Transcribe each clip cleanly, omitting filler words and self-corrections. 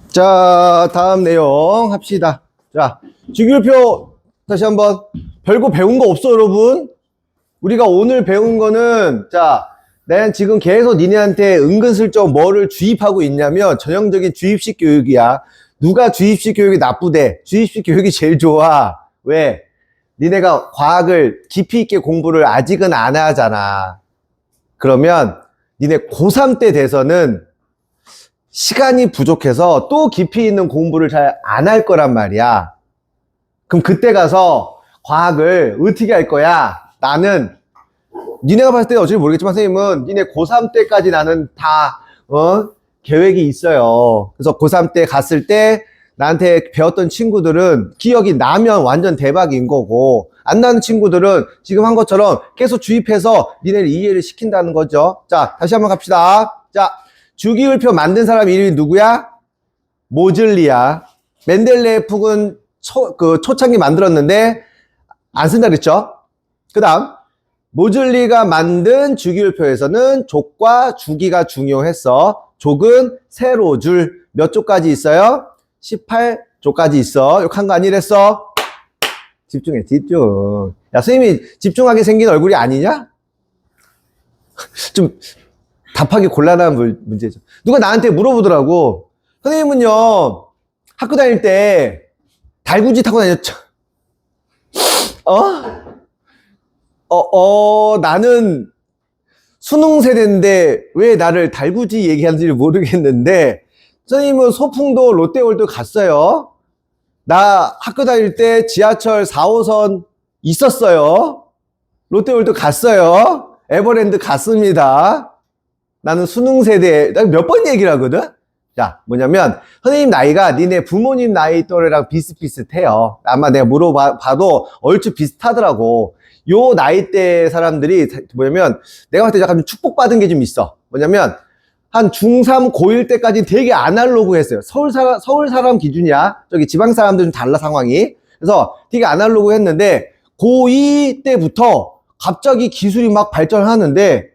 자, 다음 내용 합시다. 자, 주기율표 다시 한번. 별거 배운 거 없어, 여러분? 우리가 오늘 배운 거는, 자, 난 지금 계속 니네한테 은근슬쩍 뭐를 주입하고 있냐면 전형적인 주입식 교육이야. 누가 주입식 교육이 나쁘대? 주입식 교육이 제일 좋아. 왜? 니네가 과학을 깊이 있게 공부를 아직은 안 하잖아. 그러면 니네 고3 때 돼서는 시간이 부족해서 또 깊이 있는 공부를 잘 안 할 거란 말이야. 그럼 그때 가서 과학을 어떻게 할 거야? 나는 니네가 봤을 때 어쩔지 모르겠지만 선생님은 니네 고3 때까지 나는 다 계획이 있어요. 그래서 고3 때 갔을 때 나한테 배웠던 친구들은 기억이 나면 완전 대박인 거고, 안 나는 친구들은 지금 한 것처럼 계속 주입해서 니네를 이해를 시킨다는 거죠. 자, 다시 한번 갑시다. 자, 주기율표 만든 사람 이름이 누구야? 모즐리야. 멘델레예프군 초창기 만들었는데 안 쓴다 그랬죠? 그 다음 모즐리가 만든 주기율표에서는 족과 주기가 중요했어. 족은 세로줄 몇 조까지 있어요? 18조까지 있어. 욕한 거 아니랬어? 집중해, 집중. 야, 선생님이 집중하게 생긴 얼굴이 아니냐? 좀 답하기 곤란한 문제죠. 누가 나한테 물어보더라고. 선생님은요, 학교 다닐 때 달구지 타고 다녔죠? 나는 수능 세대인데 왜 나를 달구지 얘기하는지 모르겠는데, 선생님은 소풍도 롯데월드 갔어요. 나 학교 다닐 때 지하철 4호선 있었어요. 롯데월드 갔어요. 에버랜드 갔습니다. 나는 수능 세대, 나 몇 번 얘기를 하거든? 자, 뭐냐면, 선생님 나이가 니네 부모님 나이 또래랑 비슷비슷해요. 아마 내가 물어봐도 얼추 비슷하더라고. 요 나이대 사람들이 뭐냐면, 내가 봤을 때 약간 축복받은 게 좀 있어. 뭐냐면, 한 중3, 고1 때까지 되게 아날로그 했어요. 서울 사람 기준이야. 저기 지방 사람들은 달라, 상황이. 그래서 되게 아날로그 했는데, 고2 때부터 갑자기 기술이 막 발전하는데,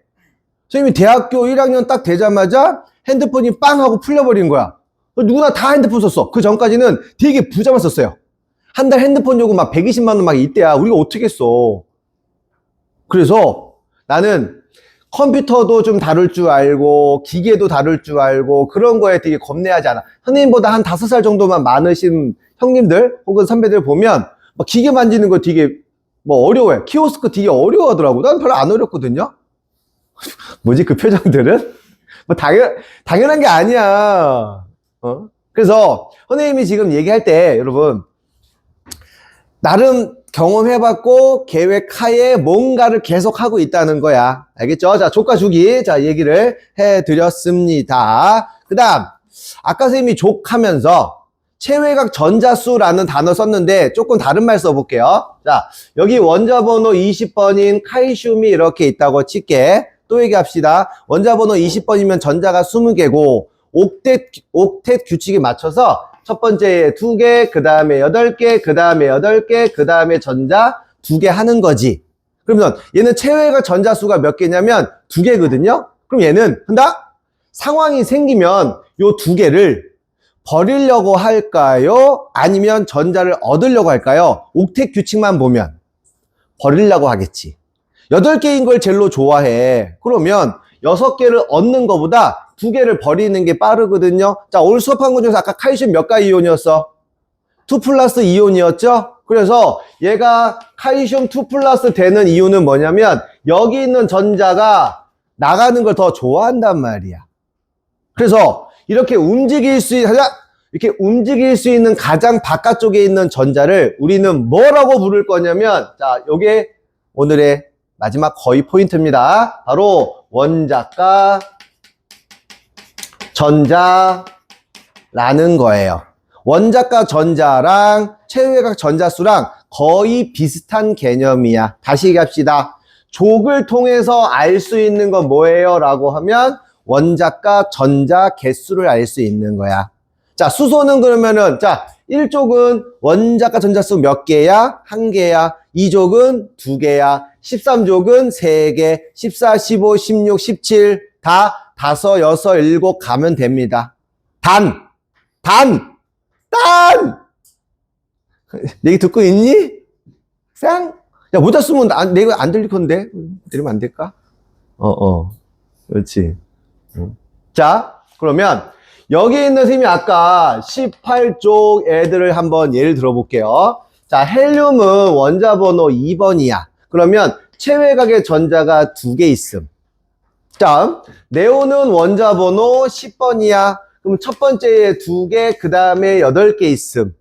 선생님이 대학교 1학년 딱 되자마자 핸드폰이 빵 하고 풀려버린 거야. 누구나 다 핸드폰 썼어. 그 전까지는 되게 부자만 썼어요. 한 달 핸드폰 요금 막 120만 원 막 이때야. 우리가 어떻게 써. 그래서 나는 컴퓨터도 좀 다룰 줄 알고 기계도 다룰 줄 알고 그런 거에 되게 겁내하지 않아. 선생님보다 한 5살 정도만 많으신 형님들 혹은 선배들 보면 막 기계 만지는 거 되게 뭐 어려워해. 키오스크 되게 어려워하더라고. 난 별로 안 어렵거든요. 뭐지 그 표정들은? 뭐 당연한 게 아니야. 그래서 선생님이 지금 얘기할 때 여러분 나름 경험해봤고 계획하에 뭔가를 계속하고 있다는 거야. 알겠죠? 자, 족과 주기 자 얘기를 해드렸습니다. 그 다음 아까 선생님이 족하면서 체외각 전자수라는 단어 썼는데 조금 다른 말 써볼게요. 자, 여기 원자번호 20번인 칼슘이 이렇게 있다고 칠게. 또 얘기합시다. 원자번호 20번이면 전자가 20개고 옥텟 규칙에 맞춰서 첫 번째에 2개, 그 다음에 8개, 그 다음에 8개, 그 다음에 전자 2개 하는 거지. 그러면 얘는 체외각 전자수가 몇 개냐면 2개거든요. 그럼 얘는 한다? 상황이 생기면 요 2개를 버리려고 할까요? 아니면 전자를 얻으려고 할까요? 옥텟 규칙만 보면 버리려고 하겠지. 8개인 걸 제일로 좋아해. 그러면 6개를 얻는 것보다 2개를 버리는 게 빠르거든요. 자, 오늘 수업한 것 중에서 아까 칼슘 몇 가지 이온이었어? 2 플러스 이온이었죠? 그래서 얘가 칼슘 2 플러스 되는 이유는 뭐냐면 여기 있는 전자가 나가는 걸 더 좋아한단 말이야. 그래서 이렇게 움직일 수 있는 가장 바깥쪽에 있는 전자를 우리는 뭐라고 부를 거냐면, 자, 요게 오늘의 마지막 거의 포인트입니다. 바로 원자가 전자라는 거예요. 원자가 전자랑 체외각 전자수랑 거의 비슷한 개념이야. 다시 얘기합시다. 족을 통해서 알 수 있는 건 뭐예요? 라고 하면 원자가 전자 개수를 알 수 있는 거야. 자, 수소는 그러면은, 자, 1족은 원자가 전자수 몇 개야? 1개야. 2족은 2개야. 13족은 3개, 14, 15, 16, 17 다 5, 6, 7 가면 됩니다. 단! 얘기 듣고 있니? 쌍? 야, 모자 쓰면 내가 안 들릴 건데? 들으면 안 될까? 그렇지. 자, 그러면 여기 있는 선생님이 아까 18쪽 애들을 한번 예를 들어볼게요. 자, 헬륨은 원자 번호 2번이야. 그러면 체외각의 전자가 2개 있음. 자, 네온은 원자 번호 10번이야. 그럼 첫 번째에 2개, 그 다음에 8개 있음.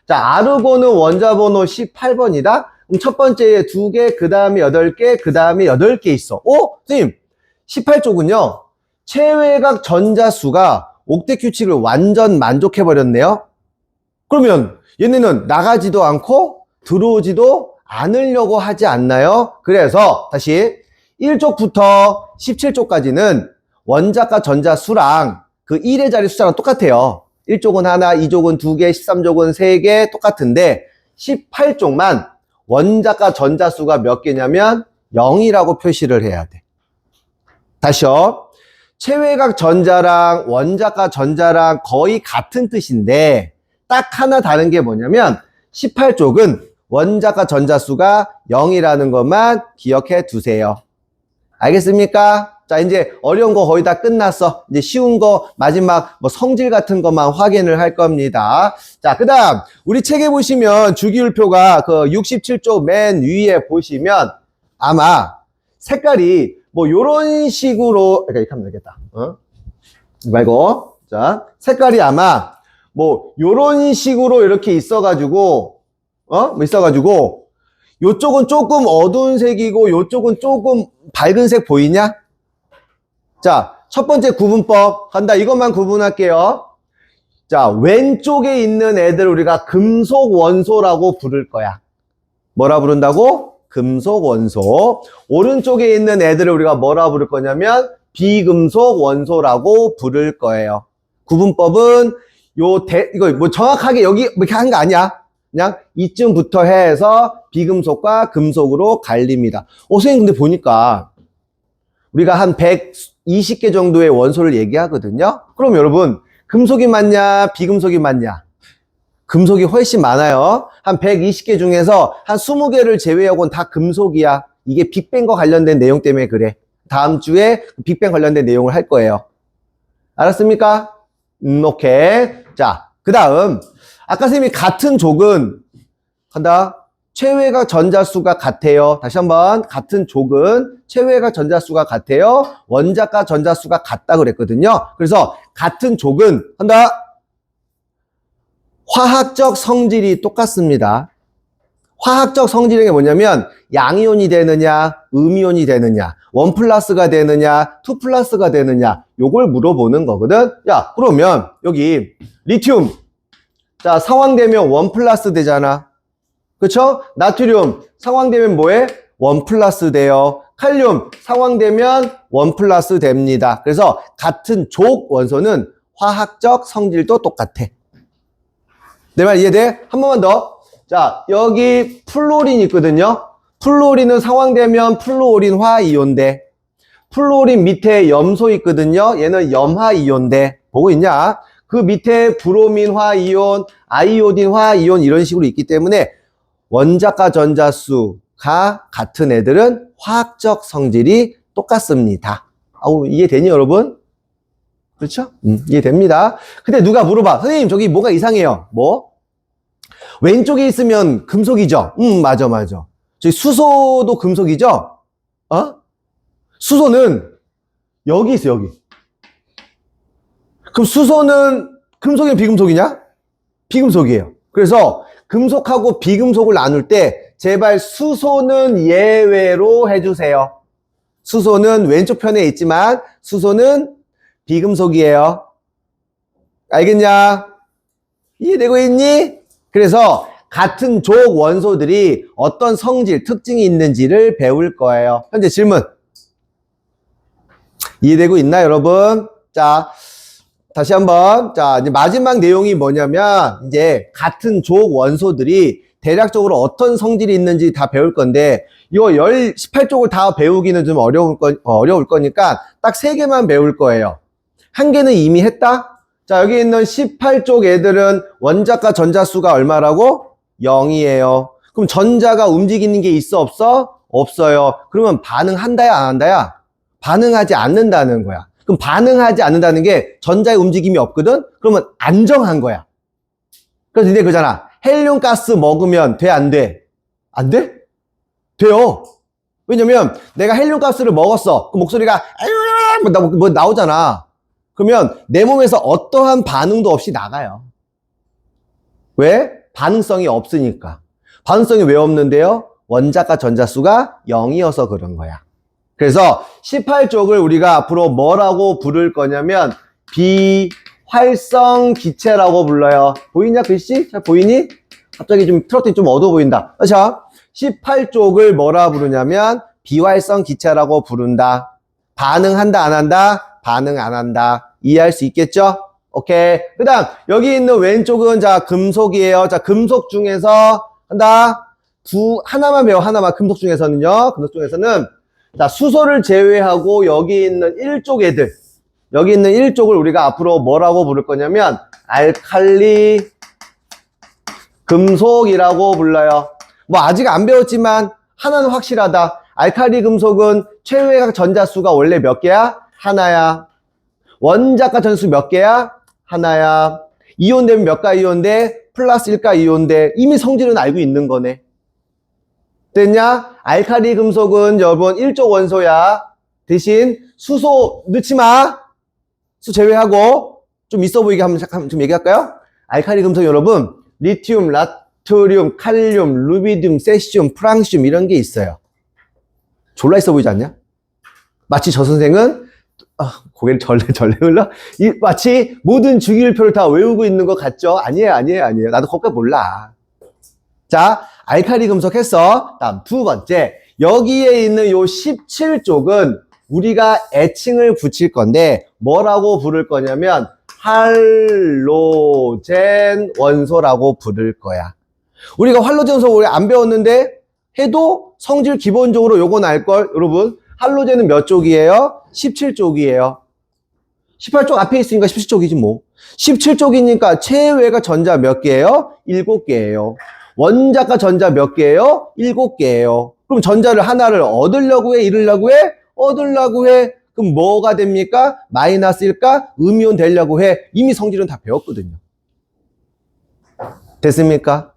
자, 아르곤은 원자 번호 18번이다. 그럼 첫 번째에 2개, 그 다음에 8개, 그 다음에 8개 있어. 선생님, 18쪽은요, 체외각 전자수가 옥텟 규칙을 완전 만족해버렸네요. 그러면 얘네는 나가지도 않고 들어오지도 않으려고 하지 않나요? 그래서 다시 1쪽부터 17쪽까지는 원자과 전자수랑 그 1의 자리 숫자랑 똑같아요. 1쪽은 하나, 2쪽은 2개, 13쪽은 3개 똑같은데 18쪽만 원자과 전자수가 몇 개냐면 0이라고 표시를 해야 돼. 다시요. 체외각 전자랑 원자과 전자랑 거의 같은 뜻인데 딱 하나 다른 게 뭐냐면 18쪽은 원자과 전자수가 0이라는 것만 기억해 두세요. 알겠습니까? 자, 이제 어려운 거 거의 다 끝났어. 이제 쉬운 거 마지막 뭐 성질 같은 것만 확인을 할 겁니다. 자, 그 다음 우리 책에 보시면 주기율표가 그 67쪽 맨 위에 보시면 아마 색깔이 뭐 요런 식으로 이렇게 하면 되겠다. 말고 자, 색깔이 아마 뭐 요런 식으로 이렇게 있어가지고 요쪽은 조금 어두운 색이고 요쪽은 조금 밝은 색 보이냐? 자, 첫 번째 구분법 간다. 이것만 구분할게요. 자, 왼쪽에 있는 애들 우리가 금속 원소라고 부를 거야. 뭐라 부른다고? 금속 원소. 오른쪽에 있는 애들을 우리가 뭐라 부를 거냐면 비금속 원소라고 부를 거예요. 구분법은 이거 뭐 정확하게 여기 이렇게 한 거 아니야. 그냥 이쯤부터 해서 비금속과 금속으로 갈립니다. 선생님 근데 보니까 우리가 한 120개 정도의 원소를 얘기하거든요. 그럼 여러분 금속이 많냐 비금속이 많냐? 금속이 훨씬 많아요. 한 120개 중에서 한 20개를 제외하고는 다 금속이야. 이게 빅뱅과 관련된 내용 때문에 그래. 다음 주에 빅뱅 관련된 내용을 할 거예요. 알았습니까? 오케이. 자, 그 다음 아까 선생님이 같은 족은 간다. 체외각 전자수가 같아요. 다시 한번 같은 족은 체외각 전자수가 같아요. 원자과 전자수가 같다 그랬거든요. 그래서 같은 족은 한다. 화학적 성질이 똑같습니다. 화학적 성질이 뭐냐면 양이온이 되느냐 음이온이 되느냐 1 플러스가 되느냐 2 플러스가 되느냐 요걸 물어보는 거거든. 야, 그러면 여기 리튬 자 상황되면 1 플러스 되잖아. 그쵸? 나트륨 상황되면 뭐해? 1 플러스 돼요. 칼륨 상황되면 1 플러스 됩니다. 그래서 같은 족 원소는 화학적 성질도 똑같아. 내 말 이해돼? 한 번만 더. 자, 여기 플로린 있거든요. 플로린은 상황되면 플루오린화 이온대. 플로린 밑에 염소 있거든요. 얘는 염화이온대. 보고 있냐? 그 밑에 브로민화 이온, 아이오딘화 이온 이런 식으로 있기 때문에 원자과 전자수가 같은 애들은 화학적 성질이 똑같습니다. 이해되니 여러분? 그렇죠? 이해됩니다. 근데 누가 물어봐. 선생님 저기 뭐가 이상해요. 뭐? 왼쪽에 있으면 금속이죠? 맞아. 저기 수소도 금속이죠? 수소는 여기 있어, 여기. 그럼 수소는 금속이냐 비금속이냐? 비금속이에요. 그래서 금속하고 비금속을 나눌 때 제발 수소는 예외로 해주세요. 수소는 왼쪽 편에 있지만 수소는 비금속이에요. 알겠냐? 이해되고 있니? 그래서 같은 족 원소들이 어떤 성질, 특징이 있는지를 배울 거예요. 현재 질문. 이해되고 있나 여러분? 자, 다시 한번. 자, 이제 마지막 내용이 뭐냐면 이제 같은 족 원소들이 대략적으로 어떤 성질이 있는지 다 배울 건데 이거 18쪽을 다 배우기는 좀 어려울 거니까 딱 3개만 배울 거예요. 한 개는 이미 했다? 자, 여기 있는 18쪽 애들은 원자과 전자수가 얼마라고? 0이에요. 그럼 전자가 움직이는 게 있어, 없어? 없어요. 그러면 반응한다야, 안 한다야? 반응하지 않는다는 거야. 그럼 반응하지 않는다는 게 전자의 움직임이 없거든? 그러면 안정한 거야. 그래서 니네 그러잖아. 헬륨 가스 먹으면 돼, 안 돼? 안 돼? 돼요. 왜냐면 내가 헬륨 가스를 먹었어. 그 목소리가 뭐 나오잖아. 그러면 내 몸에서 어떠한 반응도 없이 나가요. 왜? 반응성이 없으니까. 반응성이 왜 없는데요? 원자과 전자수가 0이어서 그런 거야. 그래서 18쪽을 우리가 앞으로 뭐라고 부를 거냐면 비활성 기체라고 불러요. 보이냐 글씨? 잘 보이니? 갑자기 좀 트로트이 좀 어두워 보인다. 자, 18쪽을 뭐라 부르냐면 비활성 기체라고 부른다. 반응한다 안 한다? 반응 안 한다. 이해할 수 있겠죠? 오케이. 그 다음 여기 있는 왼쪽은 자 금속이에요. 자 금속 중에서 한다. 하나만 배워. 하나만. 금속 중에서는요. 금속 중에서는 자 수소를 제외하고 여기 있는 1쪽 애들, 여기 있는 1쪽을 우리가 앞으로 뭐라고 부를 거냐면 알칼리 금속이라고 불러요. 뭐 아직 안 배웠지만 하나는 확실하다. 알칼리 금속은 최외각 전자수가 원래 몇 개야? 하나야. 원자과 전수 몇 개야? 하나야. 이온되면 몇 가 이온돼? 플러스 1가 이온돼. 이미 성질은 알고 있는 거네. 됐냐? 알칼리 금속은 여러분 1쪽 원소야. 대신 수소 넣지 마. 수 제외하고 좀 있어 보이게 한번 좀 얘기할까요? 알칼리 금속 여러분 리튬, 나트륨, 칼륨, 루비듐, 세시움, 프랑시움 이런 게 있어요. 졸라 있어 보이지 않냐? 마치 저 선생은 고개를 절레 흘러? 마치 모든 주기율표를 다 외우고 있는 것 같죠? 아니에요. 나도 그것까지 몰라. 자, 알칼리 금속 했어. 다음 두 번째. 여기에 있는 요 17쪽은 우리가 애칭을 붙일 건데 뭐라고 부를 거냐면 할로젠 원소라고 부를 거야. 우리가 할로젠 원소 우리 안 배웠는데 해도 성질 기본적으로 요건 알걸? 여러분 할로젠은 몇 쪽이에요? 17쪽이에요. 18쪽 앞에 있으니까 17쪽이지 뭐. 17쪽이니까 최외가 전자 몇 개예요? 7개예요. 원자과 전자 몇 개예요? 7개예요. 그럼 전자를 하나를 얻으려고 해? 잃으려고 해? 얻으려고 해. 그럼 뭐가 됩니까? 마이너스 1가 음이온 되려고 해. 이미 성질은 다 배웠거든요. 됐습니까?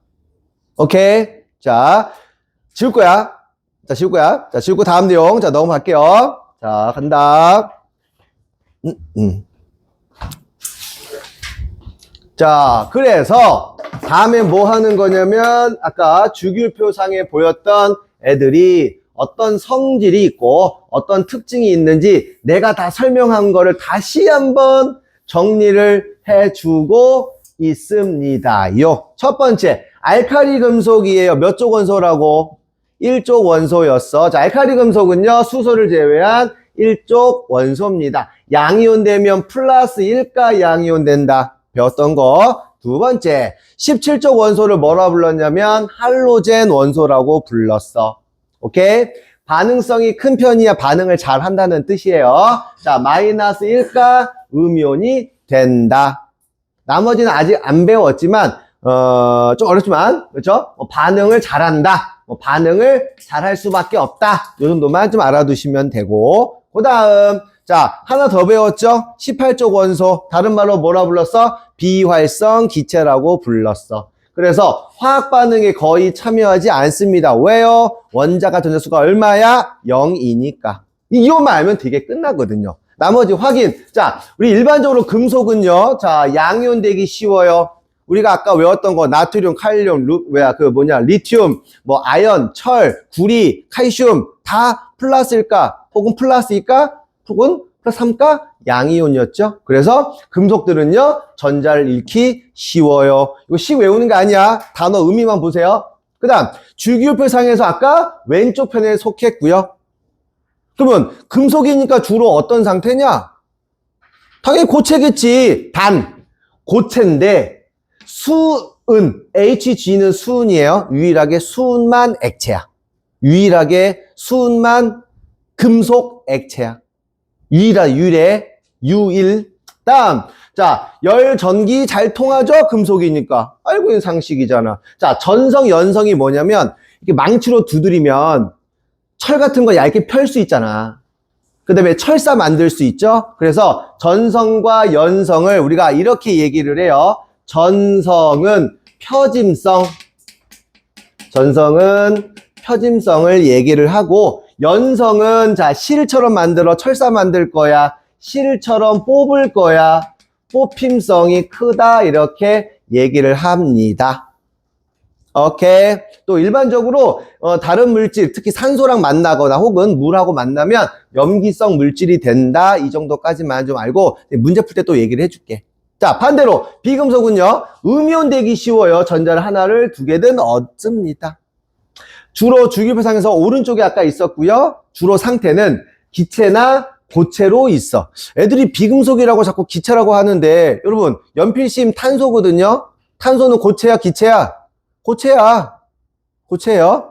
오케이. 자, 지울 거야. 자, 지우고 다음 내용. 자, 넘어갈게요. 자, 간다. 자, 그래서 다음에 뭐 하는 거냐면 아까 주기율표상에 보였던 애들이 어떤 성질이 있고 어떤 특징이 있는지 내가 다 설명한 거를 다시 한번 정리를 해주고 있습니다요. 첫 번째, 알칼리 금속이에요. 몇 쪽 원소라고? 1쪽 원소였어. 자, 알칼리 금속은요, 수소를 제외한 1쪽 원소입니다. 양이온 되면 플러스 1가 양이온 된다. 배웠던 거. 두 번째, 17쪽 원소를 뭐라 불렀냐면 할로젠 원소라고 불렀어. 오케이? 반응성이 큰 편이야 반응을 잘 한다는 뜻이에요. 자, 마이너스 1가 음이온이 된다. 나머지는 아직 안 배웠지만 좀 어렵지만 그렇죠? 반응을 잘한다. 반응을 잘할 수밖에 없다. 이 정도만 좀 알아두시면 되고 그 다음 자 하나 더 배웠죠? 18쪽 원소 다른 말로 뭐라 불렀어? 비활성 기체라고 불렀어. 그래서 화학 반응에 거의 참여하지 않습니다. 왜요? 원자과 전자수가 얼마야? 0이니까. 이것만 알면 되게 끝나거든요. 나머지 확인. 자, 우리 일반적으로 금속은요. 자, 양이온 되기 쉬워요. 우리가 아까 외웠던 거 나트륨, 칼륨, 리튬, 뭐 아연, 철, 구리, 칼슘 다 플러스일까? 혹은 플러스일까? 혹은 플러스 3가 양이온이었죠. 그래서 금속들은요. 전자를 잃기 쉬워요. 이거 시 외우는 게 아니야. 단어 의미만 보세요. 그 다음 주기율표상에서 아까 왼쪽 편에 속했고요. 그러면 금속이니까 주로 어떤 상태냐? 당연히 고체겠지. 단 고체인데 HG는 수은이에요. 유일하게 수은만 액체야. 유일하게 수은만 금속 액체야. 유일해. 유일. 다음. 자, 열, 전기 잘 통하죠? 금속이니까. 알고 있는 상식이잖아. 자, 전성, 연성이 뭐냐면, 이렇게 망치로 두드리면 철 같은 거 얇게 펼 수 있잖아. 그 다음에 철사 만들 수 있죠? 그래서 전성과 연성을 우리가 이렇게 얘기를 해요. 전성은 표짐성을 얘기를 하고, 연성은 자, 실처럼 만들어 철사 만들 거야. 실처럼 뽑을 거야. 뽑힘성이 크다. 이렇게 얘기를 합니다. 오케이. 또 일반적으로 다른 물질, 특히 산소랑 만나거나 혹은 물하고 만나면 염기성 물질이 된다. 이 정도까지만 좀 알고 문제 풀 때 또 얘기를 해줄게. 자, 반대로 비금속은요. 음이온되기 쉬워요. 전자를 하나를 두 개든 얻습니다. 주로 주기표상에서 오른쪽에 아까 있었고요. 주로 상태는 기체나 고체로 있어. 애들이 비금속이라고 자꾸 기체라고 하는데 여러분 연필심 탄소거든요. 탄소는 고체야 기체야? 고체예요.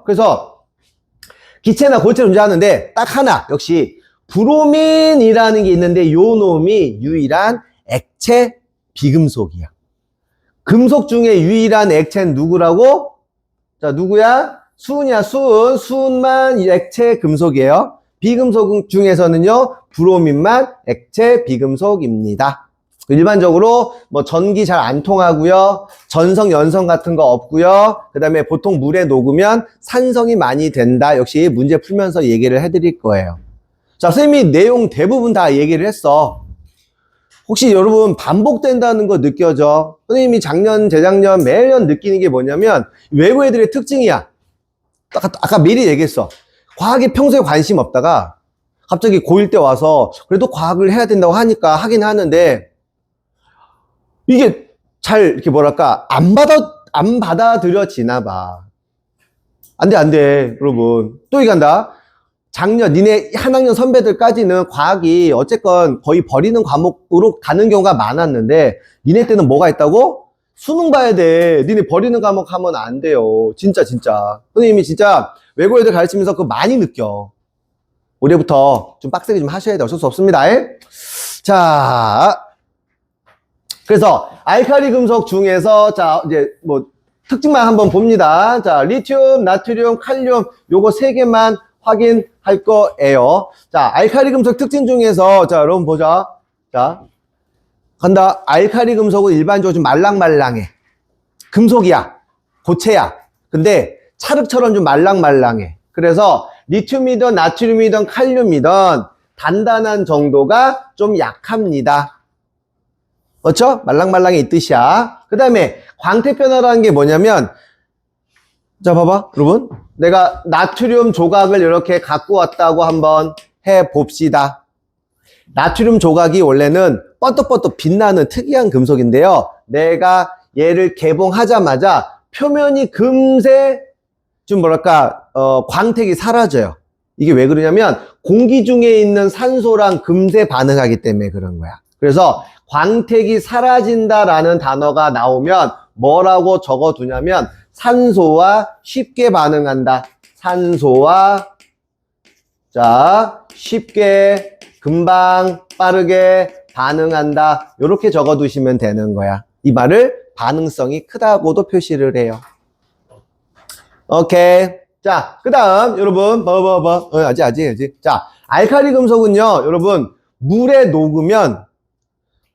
그래서 기체나 고체 존재하는데 딱 하나 역시 브로민이라는 게 있는데 요 놈이 유일한 액체 비금속이야. 금속 중에 유일한 액체는 누구라고? 자, 누구야? 수은이야. 수은만 액체 금속이에요. 비금속 중에서는요 브로민만 액체 비금속입니다. 일반적으로 뭐 전기 잘 안 통하고요. 전성, 연성 같은 거 없고요. 그 다음에 보통 물에 녹으면 산성이 많이 된다. 역시 문제 풀면서 얘기를 해드릴 거예요. 자, 선생님이 내용 대부분 다 얘기를 했어. 혹시 여러분 반복된다는 거 느껴져? 선생님이 작년, 재작년 매년 느끼는 게 뭐냐면 외국 애들의 특징이야. 아까 미리 얘기했어. 과학에 평소에 관심 없다가 갑자기 고1 때 와서 그래도 과학을 해야 된다고 하니까 하긴 하는데 이게 잘 이렇게 뭐랄까 안 받아들여지나 봐. 안 돼, 여러분. 또 얘기한다. 작년 니네 한 학년 선배들까지는 과학이 어쨌건 거의 버리는 과목으로 가는 경우가 많았는데 니네 때는 뭐가 있다고? 수능 봐야 돼. 니네 버리는 과목 하면 안 돼요. 진짜. 선생님이 진짜 외국 애들 가르치면서 그거 많이 느껴. 올해부터 좀 빡세게 좀 하셔야 돼. 어쩔 수 없습니다. 자, 그래서 알칼리 금속 중에서 자 이제 뭐 특징만 한번 봅니다. 자, 리튬, 나트륨, 칼륨 요거 세 개만 확인할 거예요. 자, 알칼리 금속 특징 중에서 자 여러분 보자. 자, 간다. 알칼리 금속은 일반적으로 좀 말랑말랑해. 금속이야. 고체야. 근데 찰흙처럼 좀 말랑말랑해. 그래서 리튬이든 나트륨이든 칼륨이든 단단한 정도가 좀 약합니다. 그렇죠? 말랑말랑해 이 뜻이야. 그 다음에 광택 변화라는 게 뭐냐면 자 봐봐 여러분 내가 나트륨 조각을 이렇게 갖고 왔다고 한번 해봅시다. 나트륨 조각이 원래는 뻐떡뻐떡 빛나는 특이한 금속인데요. 내가 얘를 개봉하자마자 표면이 금세 좀 뭐랄까 광택이 사라져요. 이게 왜 그러냐면 공기 중에 있는 산소랑 금세 반응하기 때문에 그런 거야. 그래서 광택이 사라진다라는 단어가 나오면 뭐라고 적어두냐면 산소와 쉽게 반응한다. 산소와 자 쉽게 금방 빠르게 반응한다. 이렇게 적어두시면 되는 거야. 이 말을 반응성이 크다고도 표시를 해요. 오케이. 자, 그 다음, 여러분, 아직. 자, 알칼리 금속은요, 여러분, 물에 녹으면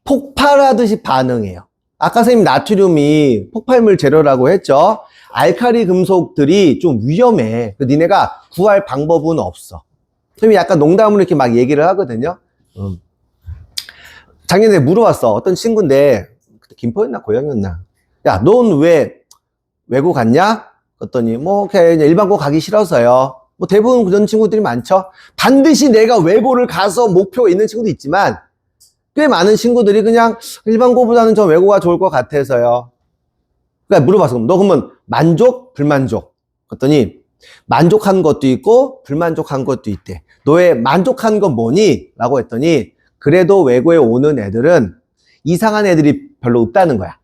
폭발하듯이 반응해요. 아까 선생님 나트륨이 폭발물 재료라고 했죠? 알칼리 금속들이 좀 위험해. 니네가 구할 방법은 없어. 선생님이 약간 농담으로 이렇게 막 얘기를 하거든요. 작년에 물어봤어. 어떤 친구인데, 김포였나, 고향이었나? 야, 넌 왜 외국 갔냐? 그랬더니 오케이 일반고 가기 싫어서요. 뭐 대부분 그런 친구들이 많죠. 반드시 내가 외고를 가서 목표가 있는 친구도 있지만 꽤 많은 친구들이 그냥 일반고보다는 저 외고가 좋을 것 같아서요. 그러니까 물어봤어. 너 그러면 만족, 불만족? 그랬더니 만족한 것도 있고 불만족한 것도 있대. 너의 만족한 건 뭐니? 라고 했더니 그래도 외고에 오는 애들은 이상한 애들이 별로 없다는 거야.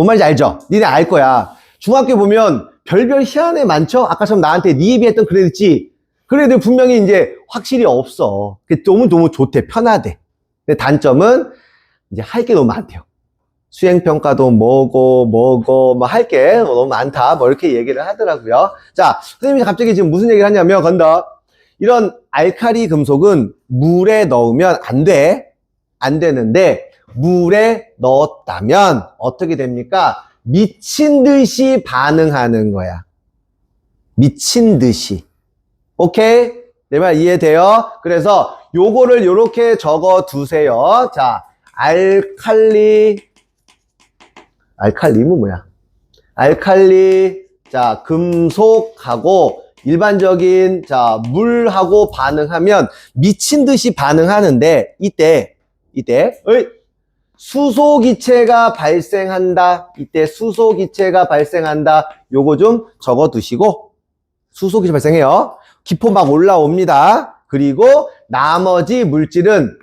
뭔 말인지 알죠? 니네 알 거야. 중학교 보면 별별 희한한 애 많죠? 아까처럼 나한테 니 얘기했던 그래 있지? 그래 애들 분명히 이제 확실히 없어. 너무 좋대. 편하대. 근데 단점은 이제 할 게 너무 많대요. 수행평가도 뭐고 뭐 할 게 너무 많다. 뭐 이렇게 얘기를 하더라고요. 자, 선생님이 갑자기 지금 무슨 얘기를 하냐면 건더 이런 알칼리 금속은 물에 넣으면 안 돼. 안 되는데 물에 넣었다면 어떻게 됩니까? 미친 듯이 반응하는 거야. 미친 듯이. 오케이? 내 말 이해돼요? 그래서 요거를 요렇게 적어 두세요. 자, 알칼리는 뭐야? 알칼리, 자, 금속하고 일반적인, 자, 물하고 반응하면 미친 듯이 반응하는데, 이때, 수소기체가 발생한다. 이때 수소기체가 발생한다. 요거 좀 적어 두시고, 수소기체 발생해요. 기포 막 올라옵니다. 그리고 나머지 물질은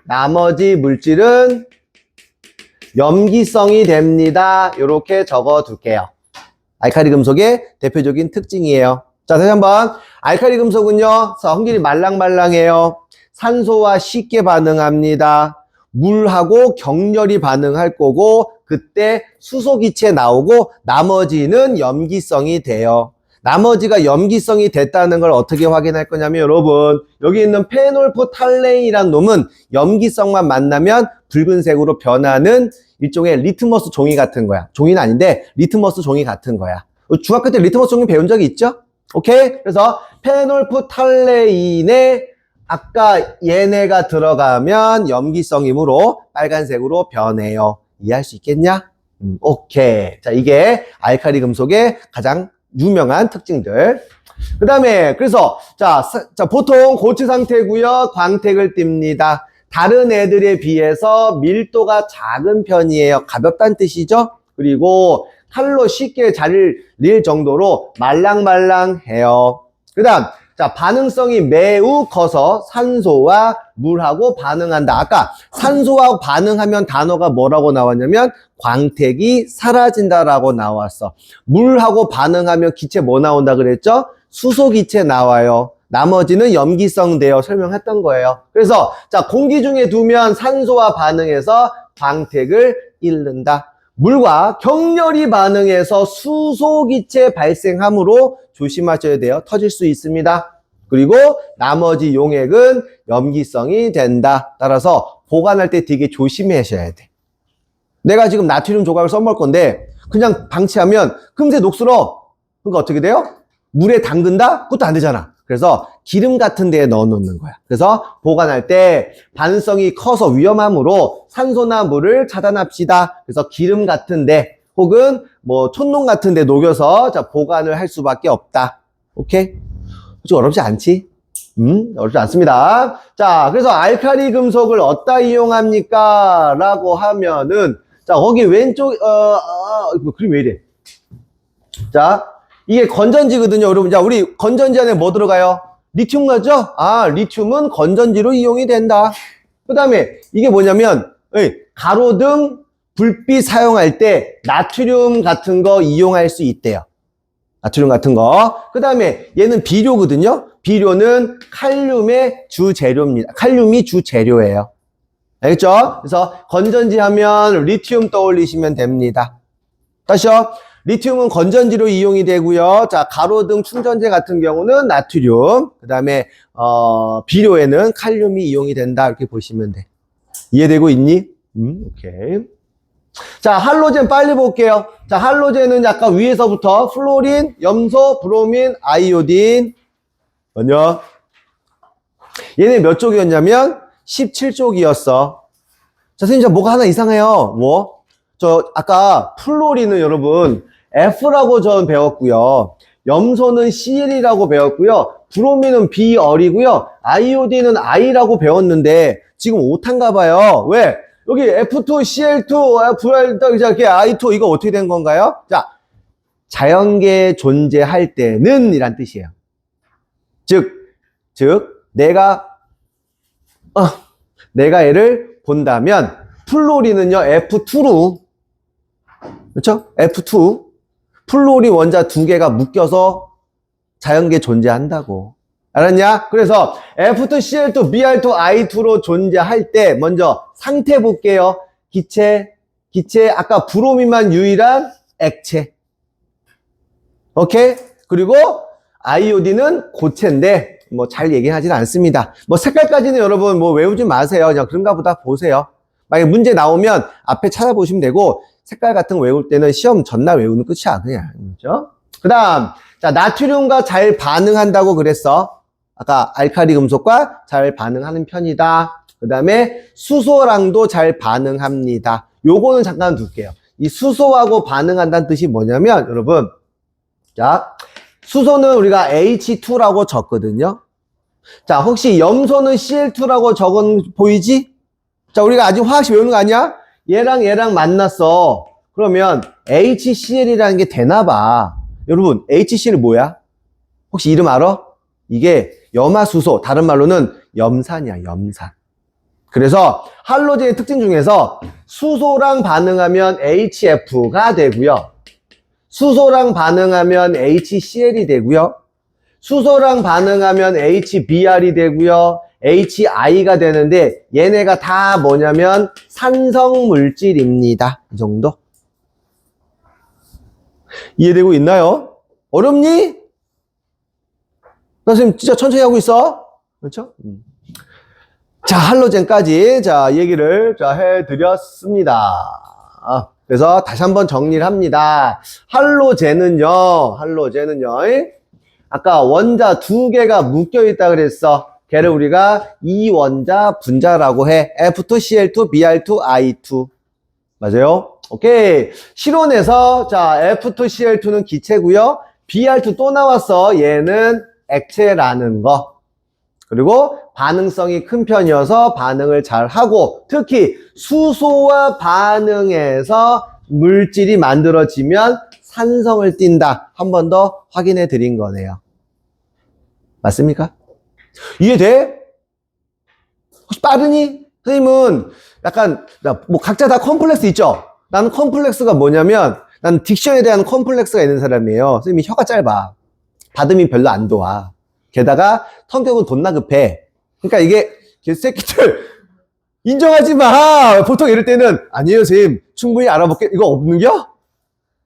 염기성이 됩니다. 이렇게 적어 둘게요. 알칼리 금속의 대표적인 특징이에요. 자, 다시 한번. 알칼리 금속은요, 성질이 말랑말랑해요. 산소와 쉽게 반응합니다. 물하고 격렬히 반응할 거고, 그때 수소기체 나오고, 나머지는 염기성이 돼요. 나머지가 염기성이 됐다는 걸 어떻게 확인할 거냐면, 여러분, 여기 있는 페놀프탈레인이라는 놈은 염기성만 만나면 붉은색으로 변하는 일종의 리트머스 종이 같은 거야. 종이는 아닌데 리트머스 종이 같은 거야. 중학교 때 리트머스 종이 배운 적이 있죠? 오케이? 그래서 페놀프탈레인에 아까 얘네가 들어가면 염기성이므로 빨간색으로 변해요. 이해할 수 있겠냐? 오케이. 자, 이게 알칼리 금속의 가장 유명한 특징들. 그 다음에 그래서 자 보통 고체 상태고요. 광택을 띱니다. 다른 애들에 비해서 밀도가 작은 편이에요. 가볍다는 뜻이죠. 그리고 칼로 쉽게 자릴 정도로 말랑말랑해요. 그 다음 자 반응성이 매우 커서 산소와 물하고 반응한다. 아까 산소와 반응하면 단어가 뭐라고 나왔냐면 광택이 사라진다라고 나왔어. 물하고 반응하면 기체 뭐 나온다 그랬죠? 수소기체 나와요. 나머지는 염기성 돼요. 설명했던 거예요. 그래서 자 공기 중에 두면 산소와 반응해서 광택을 잃는다. 물과 격렬히 반응해서 수소기체 발생하므로 조심하셔야 돼요. 터질 수 있습니다. 그리고 나머지 용액은 염기성이 된다. 따라서 보관할 때 되게 조심하셔야 돼. 내가 지금 나트륨 조각을 써먹을 건데 그냥 방치하면 금세 녹슬어. 그러니까 어떻게 돼요? 물에 담근다? 그것도 안 되잖아. 그래서 기름 같은 데에 넣어 놓는 거야. 그래서 보관할 때 반응성이 커서 위험하므로 산소나 물을 차단합시다. 그래서 기름 같은 데 혹은 뭐 촛농 같은 데 녹여서 자 보관을 할 수밖에 없다. 오케이? 좀 어렵지 않지? 어렵지 않습니다. 자, 그래서 알칼리 금속을 어디다 이용합니까? 라고 하면은 자, 거기 왼쪽 그림 왜 이래? 자, 이게 건전지거든요, 여러분. 자, 우리 건전지 안에 뭐 들어가요? 리튬 같죠? 아, 리튬은 건전지로 이용이 된다. 그 다음에 이게 뭐냐면, 가로등, 불빛 사용할 때 나트륨 같은 거 이용할 수 있대요. 나트륨 같은 거. 그 다음에 얘는 비료거든요. 비료는 칼륨의 주재료입니다. 칼륨이 주재료예요. 알겠죠? 그래서 건전지 하면 리튬 떠올리시면 됩니다. 다시요. 리튬은 건전지로 이용이 되고요. 자, 가로등 충전재 같은 경우는 나트륨, 그 다음에 비료에는 칼륨이 이용이 된다. 이렇게 보시면 돼. 이해되고 있니? 오케이. 자, 할로젠 빨리 볼게요. 자, 할로젠은 아까 위에서부터 플로린, 염소, 브로민, 아이오딘. 뭐냐? 얘네 몇 쪽이었냐면 17쪽이었어. 자, 선생님, 저 뭐가 하나 이상해요. 뭐? 저 아까 플로린은 여러분 F라고 전 배웠고요. 염소는 Cl이라고 배웠고요. 브로민은 B얼이고요. 아이오딘은 I라고 배웠는데 지금 오탄가 봐요. 왜? 여기 F2, Cl2, 이렇게 I2 이거 어떻게 된 건가요? 자, 자연계에 존재할 때는 이란 뜻이에요. 즉 내가 얘를 본다면 플로린은요 F2로 그렇죠? F2. 플로린 원자 두 개가 묶여서 자연계 존재한다고. 알았냐? 그래서 F2CL2, Br2I2로 존재할 때 먼저 상태 볼게요. 기체, 아까 브로민만 유일한 액체. 오케이? 그리고 아이오딘은 고체인데 뭐 잘 얘기하지는 않습니다. 뭐 색깔까지는 여러분 뭐 외우지 마세요. 그냥 그런가 보다 보세요. 만약에 문제 나오면 앞에 찾아보시면 되고 색깔 같은 거 외울 때는 시험 전날 외우는 끝이야 그냥. 그렇죠? 그 다음 자 나트륨과 잘 반응한다고 그랬어. 아까 알칼리 금속과 잘 반응하는 편이다. 그 다음에 수소랑도 잘 반응합니다. 요거는 잠깐 둘게요. 이 수소하고 반응한다는 뜻이 뭐냐면 여러분 자 수소는 우리가 H2라고 적거든요. 자 혹시 염소는 Cl2라고 적은 보이지? 자 우리가 아직 화학식 외우는 거 아니야? 얘랑 만났어. 그러면 HCl이라는 게 되나봐. 여러분 HCl 뭐야? 혹시 이름 알아? 이게 염화수소, 다른 말로는 염산이야, 염산. 그래서 할로젠의 특징 중에서 수소랑 반응하면 HF가 되고요. 수소랑 반응하면 HCl이 되고요. 수소랑 반응하면 HBr이 되고요. HI가 되는데 얘네가 다 뭐냐면 산성물질입니다. 이 정도. 이해되고 있나요? 어렵니? 나 지금 진짜 천천히 하고 있어. 그렇죠? 자, 할로젠까지 자 얘기를 자 해드렸습니다. 그래서 다시 한번 정리를 합니다. 할로젠은요, 아까 원자 두 개가 묶여 있다 그랬어. 걔를 우리가 이원자 분자라고 해. F2CL2, Br2I2. 맞아요? 오케이. 실온에서 자 F2CL2는 기체고요. Br2 또 나왔어. 얘는 액체라는 거. 그리고 반응성이 큰 편이어서 반응을 잘 하고 특히 수소와 반응해서 물질이 만들어지면 산성을 띈다. 한 번 더 확인해 드린 거네요. 맞습니까? 이해돼? 혹시 빠르니? 선생님은 약간 뭐 각자 다 컴플렉스 있죠? 나는 컴플렉스가 뭐냐면 나는 딕션에 대한 컴플렉스가 있는 사람이에요. 선생님이 혀가 짧아. 발음이 별로 안 좋아. 게다가 성격은 돈나 급해. 그러니까 이게 개새끼들 인정하지 마. 보통 이럴 때는 아니에요 선생님 충분히 알아볼게. 이거 없는겨?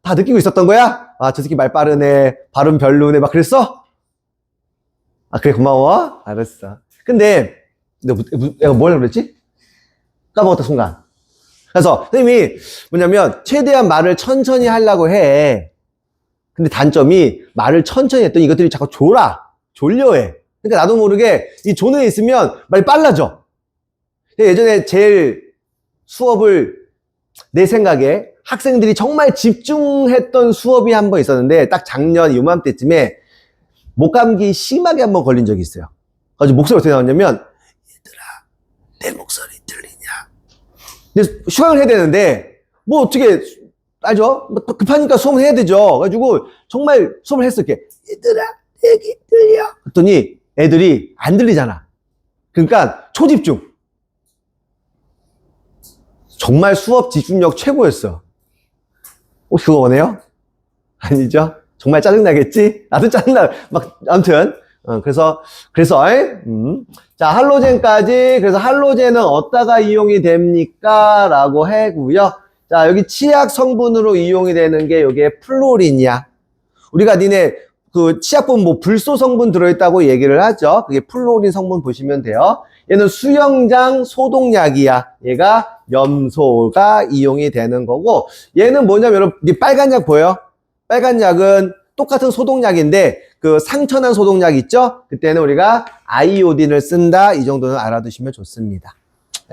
다 느끼고 있었던 거야? 아 저 새끼 말 빠르네. 발음 별로네. 막 그랬어? 아 그래 고마워. 알았어. 근데 내가 뭘 그랬지? 까먹었다 순간. 그래서 선생님이 뭐냐면 최대한 말을 천천히 하려고 해. 근데 단점이 말을 천천히 했더니 이것들이 자꾸 졸려해. 그러니까 나도 모르게 이 존에 있으면 말이 빨라져. 예전에 제일 수업을 내 생각에 학생들이 정말 집중했던 수업이 한 번 있었는데 딱 작년 요맘때쯤에 목감기 심하게 한 번 걸린 적이 있어요. 그래서 목소리가 어떻게 나왔냐면 얘들아 내 목소리 들리냐. 근데 휴강을 해야 되는데 뭐 어떻게 알죠? 급하니까 수업을 해야 되죠. 그래가지고 정말 수업을 했어. 이렇게 얘들아 얘기 들려. 그랬더니 애들이 안 들리잖아. 그러니까 초집중. 정말 수업 집중력 최고였어. 혹시 그거 원해요? 아니죠? 정말 짜증나겠지? 나도 짜증나. 막 아무튼 그래서 자 할로젠까지. 그래서 할로젠은 어디다가 이용이 됩니까? 라고 해고요. 자 여기 치약 성분으로 이용이 되는 게 여기에 플로린이야. 우리가 니네 그 치약 보면 뭐 불소 성분 들어있다고 얘기를 하죠. 그게 플로린 성분 보시면 돼요. 얘는 수영장 소독약이야. 얘가 염소가 이용이 되는 거고 얘는 뭐냐면 여러분 이 빨간 약 보여? 빨간 약은 똑같은 소독약인데 그 상처난 소독약 있죠? 그때는 우리가 아이오딘을 쓴다. 이 정도는 알아두시면 좋습니다.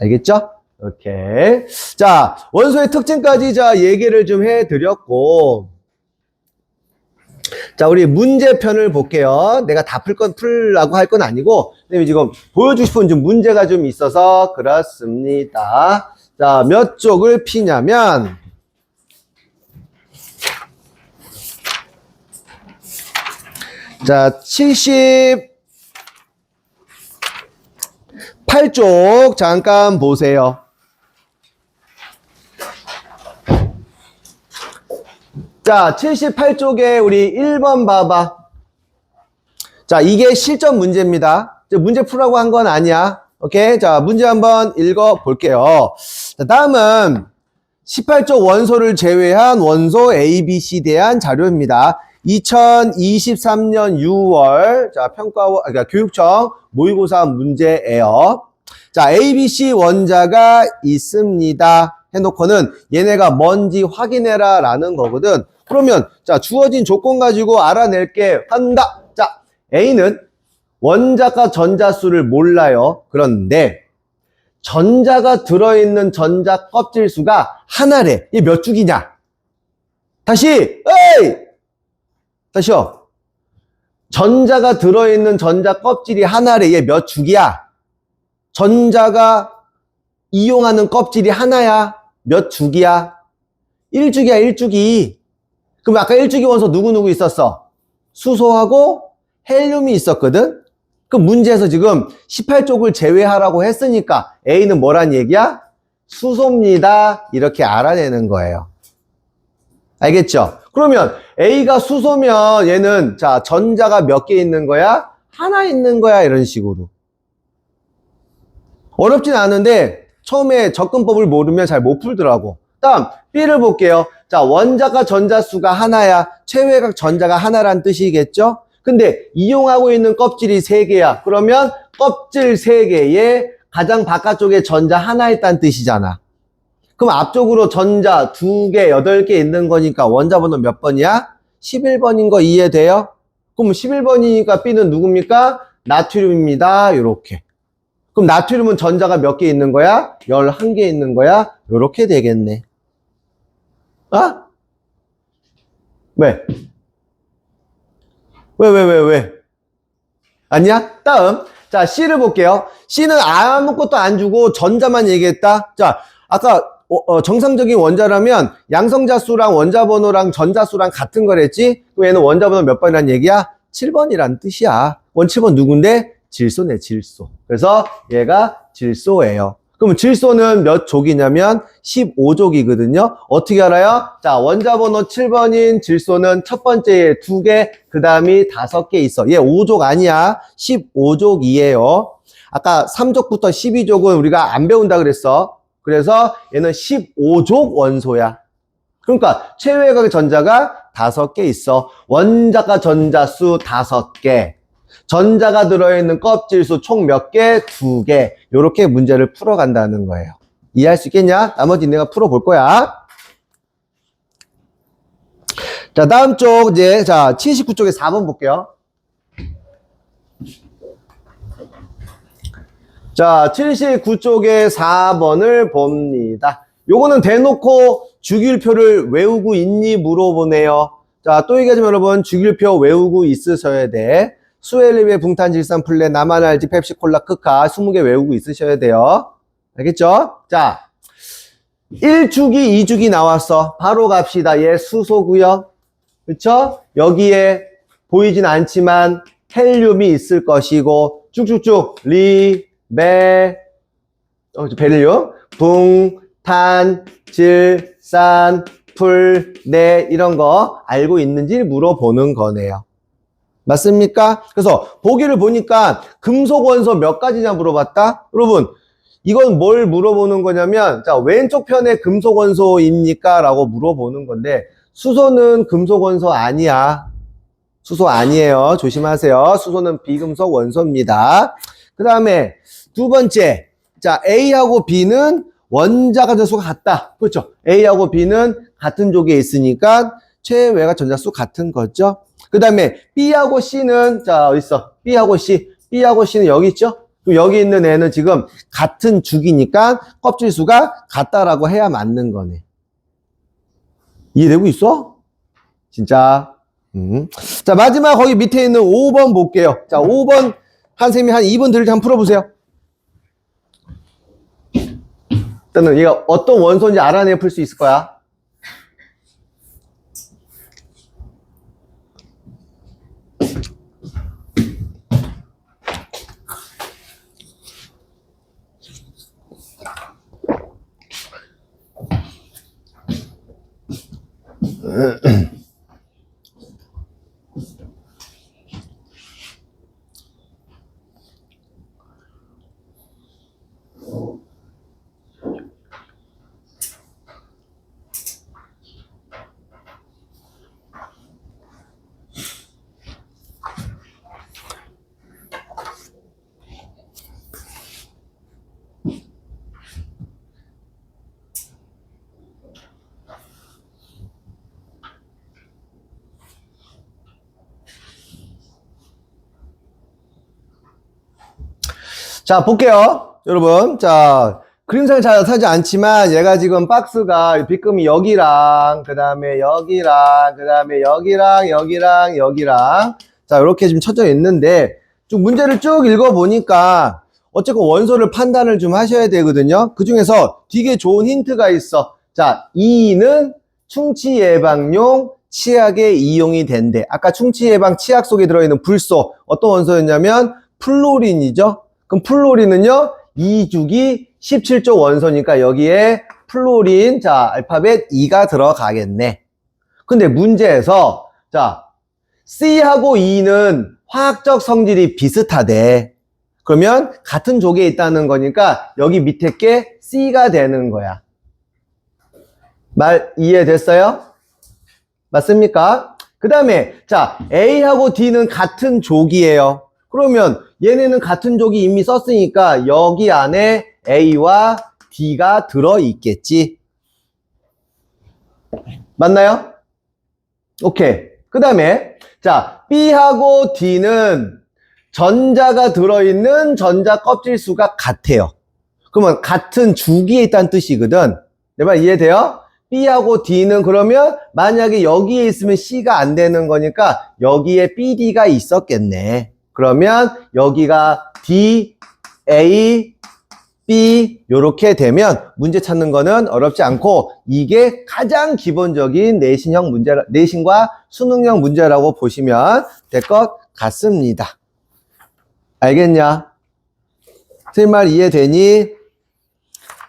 알겠죠? 오케이. 자 원소의 특징까지 자 얘기를 좀 해드렸고 자, 우리 문제편을 볼게요. 내가 다 풀라고 할 건 아니고, 선생님이 지금 보여주고 싶은 좀 문제가 좀 있어서 그렇습니다. 자, 몇 쪽을 피냐면, 자, 78쪽 잠깐 보세요. 자, 78쪽에 우리 1번 봐봐. 자, 이게 실전 문제입니다. 문제 풀라고 한 건 아니야. 오케이? 자, 문제 한번 읽어 볼게요. 자, 다음은 18쪽 원소를 제외한 원소 ABC에 대한 자료입니다. 2023년 6월, 자, 그러니까 교육청 모의고사 문제예요. 자, ABC 원자가 있습니다. 해놓고는 얘네가 뭔지 확인해라 라는 거거든. 그러면, 자, 주어진 조건 가지고 알아낼게 한다. 자, A는 원자가 전자수를 몰라요. 그런데, 전자가 들어있는 전자 껍질 수가 하나래. 이게 몇 죽이냐? 다시, 에이! 다시요. 전자가 들어있는 전자 껍질이 하나래. 얘 몇 죽이야? 전자가 이용하는 껍질이 하나야. 몇 죽이야? 1죽이야, 1죽이. 그럼 아까 1죽이 원소 누구 있었어? 수소하고 헬륨이 있었거든? 그럼 문제에서 지금 18쪽을 제외하라고 했으니까 A는 뭐란 얘기야? 수소입니다. 이렇게 알아내는 거예요. 알겠죠? 그러면 A가 수소면 얘는 자 전자가 몇 개 있는 거야? 하나 있는 거야. 이런 식으로. 어렵진 않은데 처음에 접근법을 모르면 잘 못 풀더라고. 다음 B를 볼게요. 자, 원자가 전자수가 하나야. 최외각 전자가 하나란 뜻이겠죠? 근데 이용하고 있는 껍질이 3개야. 그러면 껍질 3개에 가장 바깥쪽에 전자 하나 있다는 뜻이잖아. 그럼 앞쪽으로 전자 2개, 8개 있는 거니까 원자 번호 몇 번이야? 11번인 거 이해돼요? 그럼 11번이니까 B는 누굽니까? 나트륨입니다. 요렇게. 그럼 나트륨은 전자가 몇 개 있는 거야? 11개 있는 거야? 요렇게 되겠네. 아? 왜? 왜? 아니야? 다음. 자, C를 볼게요. C는 아무것도 안 주고 전자만 얘기했다. 자, 아까 정상적인 원자라면 양성자수랑 원자번호랑 전자수랑 같은 거랬지? 그럼 얘는 원자번호 몇 번이란 얘기야? 7번이란 뜻이야. 원 7번 누군데? 질소네, 질소. 그래서 얘가 질소예요. 그럼 질소는 몇 족이냐면 15족이거든요. 어떻게 알아요? 자, 원자번호 7번인 질소는 첫 번째에 2개, 그 다음이 5개 있어. 얘 5족 아니야. 15족이에요. 아까 3족부터 12족은 우리가 안 배운다 그랬어. 그래서 얘는 15족 원소야. 그러니까 최외각의 전자가 5개 있어. 원자가 전자수 5개. 전자가 들어있는 껍질수 총 몇 개? 2개. 요렇게 문제를 풀어간다는 거예요. 이해할 수 있겠냐? 나머지 내가 풀어볼 거야. 자, 다음 쪽, 이제, 자, 79쪽에 4번 볼게요. 자, 79쪽에 4번을 봅니다. 요거는 대놓고 주기율표를 외우고 있니? 물어보네요. 자, 또 얘기하자면 여러분, 주기율표 외우고 있으셔야 돼. 수엘리베, 붕탄, 질산, 플레, 나만 알지, 펩시, 콜라, 크카 20개 외우고 있으셔야 돼요. 알겠죠? 자, 1주기, 2주기 나왔어. 바로 갑시다. 얘 수소고요. 그쵸? 여기에 보이진 않지만 헬륨이 있을 것이고 쭉쭉쭉 베릴륨, 붕, 탄, 질, 산, 풀, 네 이런 거 알고 있는지 물어보는 거네요. 맞습니까? 그래서 보기를 보니까 금속 원소 몇 가지냐 물어봤다? 여러분, 이건 뭘 물어보는 거냐면, 자, 왼쪽 편에 금속 원소입니까? 라고 물어보는 건데, 수소는 금속 원소 아니야. 수소 아니에요. 조심하세요. 수소는 비금속 원소입니다. 그 다음에 두 번째, 자, A하고 B는 원자가 전자수가 같다. 그렇죠? A하고 B는 같은 족에 있으니까 최외각 전자수 같은 거죠. 그 다음에 B하고 C는 자 어디 있어? B하고 C는 여기 있죠? 그럼 여기 있는 애는 지금 같은 죽이니까 껍질 수가 같다라고 해야 맞는 거네. 이해되고 있어? 진짜. 자, 마지막 거기 밑에 있는 5번 볼게요. 자, 5번 한쌤이 한 2번 들을 때 한번 풀어보세요. 일단은 얘가 어떤 원소인지 알아내야 풀 수 있을 거야. 자, 볼게요. 여러분. 자, 그림상이 잘 나타나지 않지만 얘가 지금 박스가 빗금이 여기랑 그 다음에 여기랑 그 다음에 여기랑 자, 이렇게 지금 쳐져 있는데 쭉 문제를 쭉 읽어보니까 어쨌건 원소를 판단을 좀 하셔야 되거든요. 그 중에서 되게 좋은 힌트가 있어. 자, 2는 충치 예방용 치약에 이용이 된대. 아까 충치 예방 치약 속에 들어있는 불소 어떤 원소였냐면 플로린이죠. 그럼 플로린은요 2주기 17조 원소니까 여기에 플로린 자 알파벳 2가 들어가겠네. 근데 문제에서 자 C하고 E는 화학적 성질이 비슷하대. 그러면 같은 족에 있다는 거니까 여기 밑에 게 C가 되는 거야. 말 이해됐어요? 맞습니까? 그 다음에 자 A하고 D는 같은 족이에요. 그러면 얘네는 같은 족이 이미 썼으니까 여기 안에 A와 D가 들어있겠지. 맞나요? 오케이. 그 다음에 자 B하고 D는 전자가 들어있는 전자 껍질 수가 같아요. 그러면 같은 주기에 있다는 뜻이거든. 내 말 이해돼요? B하고 D는 그러면 만약에 여기에 있으면 C가 안 되는 거니까 여기에 BD가 있었겠네. 그러면 여기가 D, A, B 요렇게 되면 문제 찾는 거는 어렵지 않고 이게 가장 기본적인 내신형 문제, 내신과 수능형 문제라고 보시면 될 것 같습니다. 알겠냐? 선생님 말 이해되니?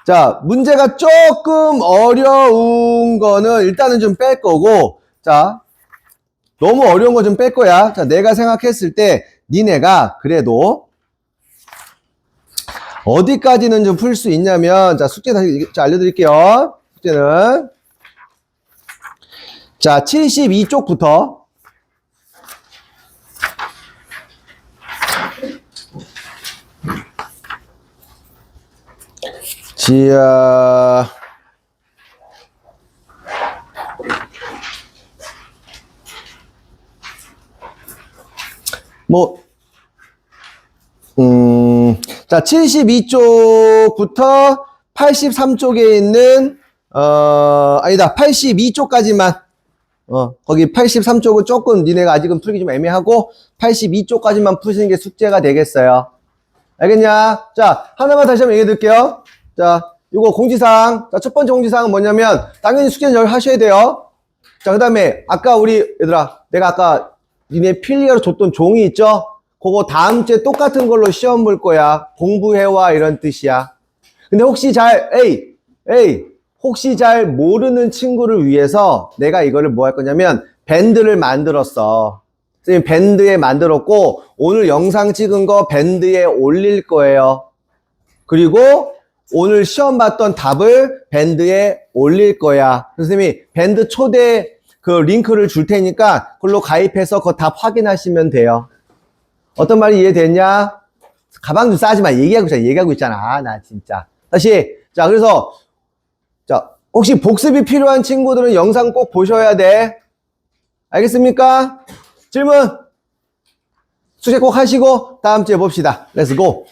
자, 문제가 조금 어려운 거는 일단은 좀 뺄 거고, 자, 너무 어려운 거 좀 뺄 거야. 자, 내가 생각했을 때 니네가 그래도 어디까지는 좀 풀 수 있냐면, 자, 숙제 다시 알려드릴게요. 숙제는. 자, 72쪽부터. 지하 자 72쪽부터 83쪽에 있는 아니다 82쪽까지만 거기 83쪽은 조금 니네가 아직은 풀기 좀 애매하고 82쪽까지만 푸시는 게 숙제가 되겠어요. 알겠냐? 자 하나만 다시 한번 얘기해 드릴게요. 자, 요거 공지사항. 자, 첫 번째 공지사항은 뭐냐면, 당연히 숙제는 잘 하셔야 돼요. 자, 그 다음에, 아까 우리, 얘들아, 내가 아까 니네 필리아로 줬던 종이 있죠? 그거 다음 주에 똑같은 걸로 시험 볼 거야. 공부해와, 이런 뜻이야. 근데 혹시 혹시 잘 모르는 친구를 위해서 내가 이거를 뭐 할 거냐면, 밴드를 만들었어. 선생님, 밴드에 만들었고, 오늘 영상 찍은 거 밴드에 올릴 거예요. 그리고, 오늘 시험 봤던 답을 밴드에 올릴 거야. 선생님이 밴드 초대 그 링크를 줄 테니까 그걸로 가입해서 그 답 확인하시면 돼요. 어떤 말이 이해됐냐? 가방 좀 싸지 마. 얘기하고 있잖아. 나 진짜. 다시. 자, 그래서 자, 혹시 복습이 필요한 친구들은 영상 꼭 보셔야 돼. 알겠습니까? 질문. 숙제 꼭 하시고 다음 주에 봅시다. 렛츠 고.